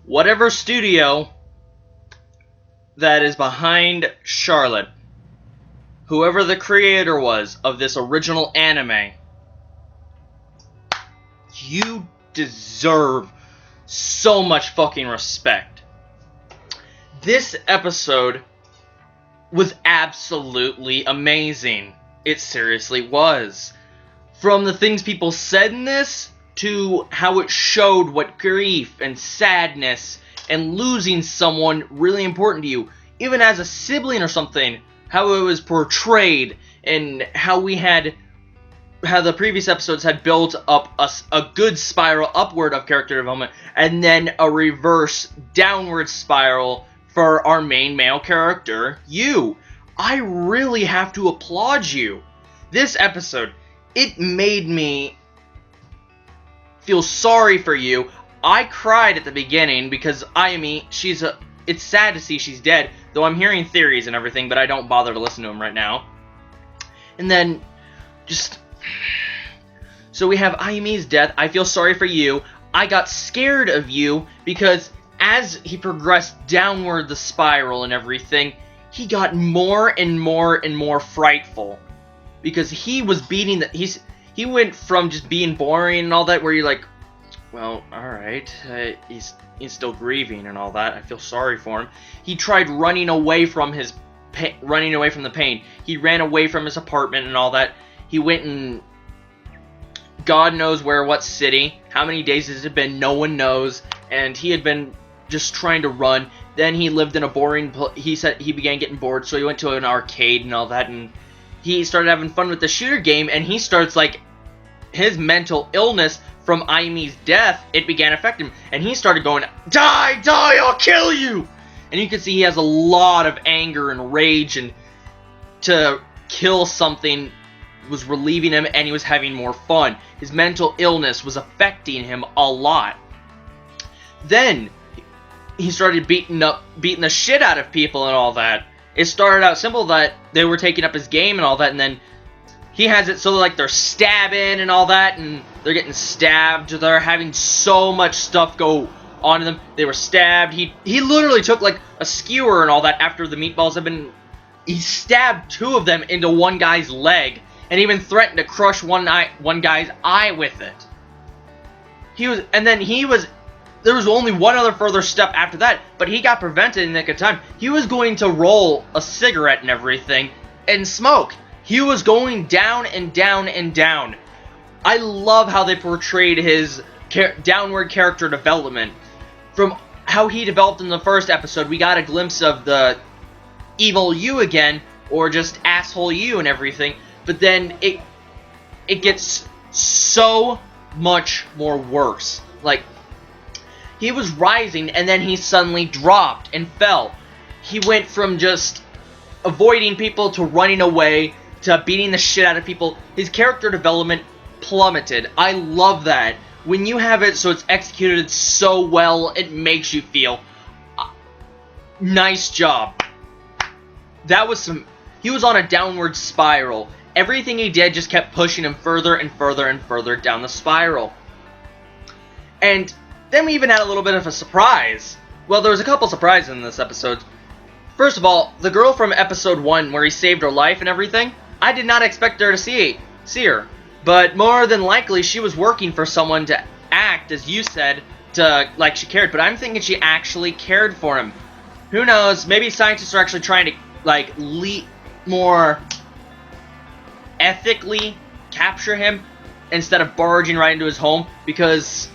whatever studio that is behind Charlotte, whoever the creator was of this original anime, you deserve so much fucking respect. This episode was absolutely amazing. It seriously was. From the things people said in this, to how it showed what grief and sadness and losing someone really important to you, even as a sibling or something, how it was portrayed, and how the previous episodes had built up a good spiral upward of character development, and then a reverse downward spiral for our main male character, you. I really have to applaud you. This episode, it made me feel sorry for you. I cried at the beginning because Ayumi, it's sad to see she's dead, though I'm hearing theories and everything, but I don't bother to listen to them right now. And then, so we have Ayumi's death. I feel sorry for you. I got scared of you because as he progressed downward the spiral and everything, he got more and more and more frightful. Because he was beating he went from just being boring and all that, where you're like, well, alright, he's still grieving and all that. I feel sorry for him. He tried running away from the pain. He ran away from his apartment and all that. He went in God knows where, what city. How many days has it been? No one knows. And he had been just trying to run. Then he lived in a boring... He said he began getting bored, so he went to an arcade and all that, and he started having fun with the shooter game, and he starts, his mental illness from Ayumi's death, it began affecting him, and he started going, Die, I'll kill you! And you can see he has a lot of anger and rage, and to kill something was relieving him, and he was having more fun. His mental illness was affecting him a lot. Then he started beating the shit out of people and all that. It started out simple that they were taking up his game and all that, and then he has it so they're stabbing and all that, and they're getting stabbed. They're having so much stuff go on to them. They were stabbed. He literally took a skewer and all that after the meatballs had been... He stabbed 2 of them into one guy's leg, and even threatened to crush one guy's eye with it. There was only one other further step after that, but he got prevented in the nick of time. He was going to roll a cigarette and everything, and smoke. He was going down and down and down. I love how they portrayed his downward character development. From how he developed in the first episode, we got a glimpse of the evil you again, or just asshole you and everything, but then it gets so much more worse. He was rising, and then he suddenly dropped and fell. He went from just avoiding people to running away to beating the shit out of people. His character development plummeted. I love that. When you have it so it's executed so well, it makes you feel, nice job. He was on a downward spiral. Everything he did just kept pushing him further and further and further down the spiral. And then we even had a little bit of a surprise. Well, there was a couple surprises in this episode. First of all, the girl from episode 1 where he saved her life and everything, I did not expect her to see her. But more than likely, she was working for someone to act, as you said, like she cared. But I'm thinking she actually cared for him. Who knows? Maybe scientists are actually trying to, more ethically capture him instead of barging right into his home, because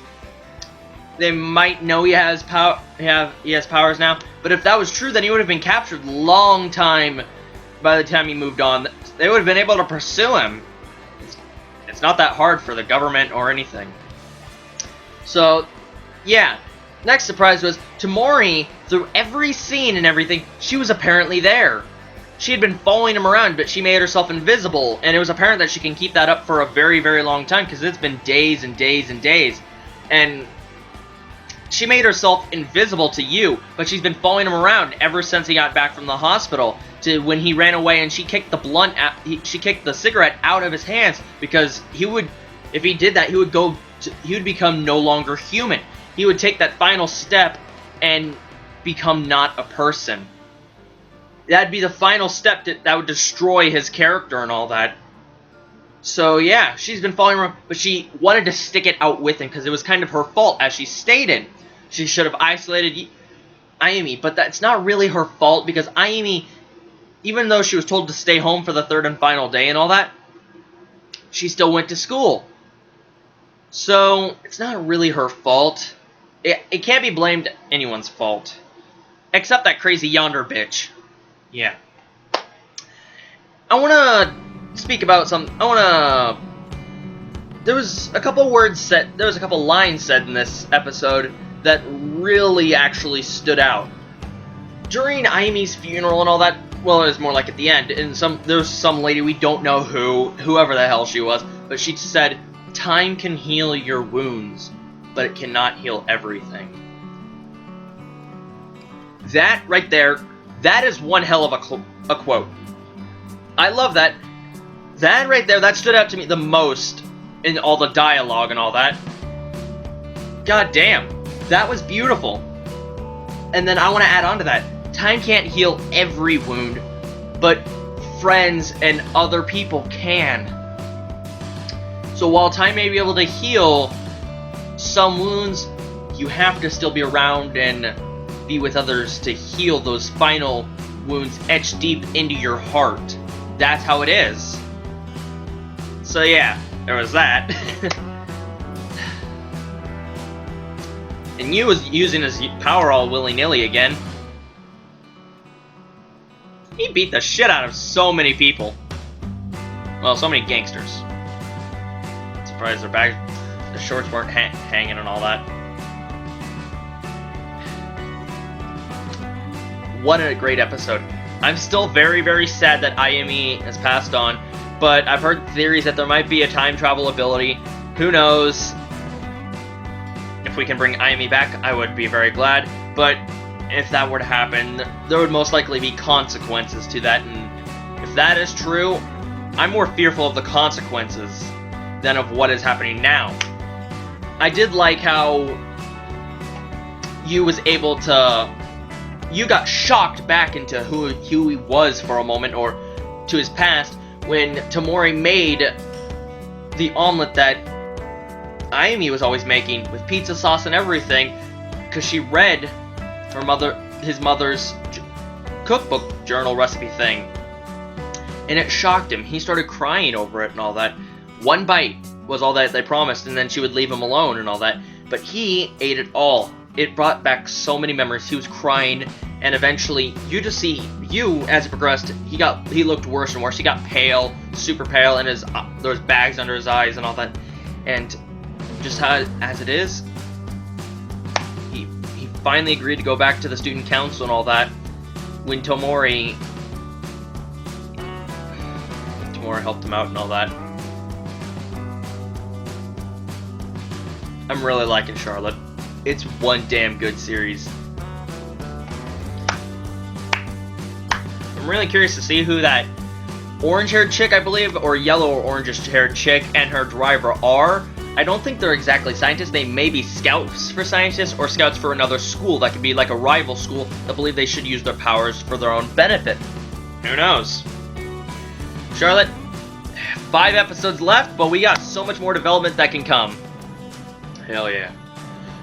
they might know he has powers now. But if that was true, then he would have been captured long time by the time he moved on. They would have been able to pursue him. It's not that hard for the government or anything. So, yeah. Next surprise was, Tamori, through every scene and everything, she was apparently there. She had been following him around, but she made herself invisible, and it was apparent that she can keep that up for a very, very long time, because it's been days and days and days. And she made herself invisible to you, but she's been following him around ever since he got back from the hospital, to when he ran away and she kicked she kicked the cigarette out of his hands, because if he did that, he would become no longer human. He would take that final step and become not a person. That'd be the final step that would destroy his character and all that. So yeah, she's been following him, but she wanted to stick it out with him because it was kind of her fault, as she stated. She should have isolated Ayumi, but that's not really her fault because Ayumi, even though she was told to stay home for the third and final day and all that, she still went to school. So it's not really her fault. It can't be blamed anyone's fault. Except that crazy yonder bitch. Yeah. I want to speak about there was a couple words said, there was a couple lines said in this episode that really actually stood out. During Ayumi's funeral and all that, well, it was more like at the end, and there was some lady, we don't know whoever the hell she was, but she said, "Time can heal your wounds, but it cannot heal everything." That right there, that is one hell of a quote. I love that. That right there, that stood out to me the most in all the dialogue and all that. God damn, that was beautiful. And then I want to add on to that. Time can't heal every wound, but friends and other people can. So while time may be able to heal some wounds, you have to still be around and be with others to heal those final wounds etched deep into your heart. That's how it is. So yeah, there was that. And Yu was using his power all willy-nilly again. He beat the shit out of so many people. Well, so many gangsters. Surprised their shorts weren't hanging and all that. What a great episode. I'm still very, very sad that Ayumi has passed on, but I've heard theories that there might be a time travel ability. Who knows? If we can bring Ayumi back, I would be very glad, but if that were to happen, there would most likely be consequences to that, and if that is true, I'm more fearful of the consequences than of what is happening now. I did like how Yu was able to... Yu got shocked back into who he was for a moment, or to his past, when Tamori made the omelet that Ayumi was always making, with pizza sauce and everything, because she read his mother's cookbook journal recipe thing. And it shocked him. He started crying over it and all that. One bite was all that they promised, and then she would leave him alone and all that. But he ate it all. It brought back so many memories. He was crying, and eventually, you just see Yu, as it progressed, he looked worse and worse. He got pale, super pale, and there was bags under his eyes and all that. And just as it is, he finally agreed to go back to the student council and all that when Tamori helped him out and all that. I'm really liking Charlotte. It's one damn good series. I'm really curious to see who that orange-haired chick, I believe, or yellow or orange-haired chick and her driver are. I don't think they're exactly scientists. They may be scouts for scientists or scouts for another school. That could be like a rival school that believe they should use their powers for their own benefit. Who knows? Charlotte, 5 episodes left, but we got so much more development that can come. Hell yeah.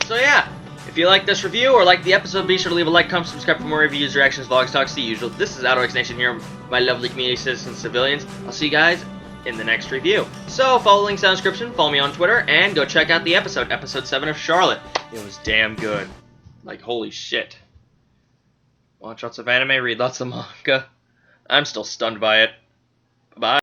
So yeah, if you like this review or like the episode, be sure to leave a like, comment, subscribe for more reviews, reactions, vlogs, talks, the usual. This is OuterX Nation here, my lovely community citizens, civilians. I'll see you guys in the next review. So follow the links down in the description, follow me on Twitter, and go check out the episode 7 of Charlotte. It was damn good. Like, holy shit. Watch lots of anime, read lots of manga. I'm still stunned by it. Bye.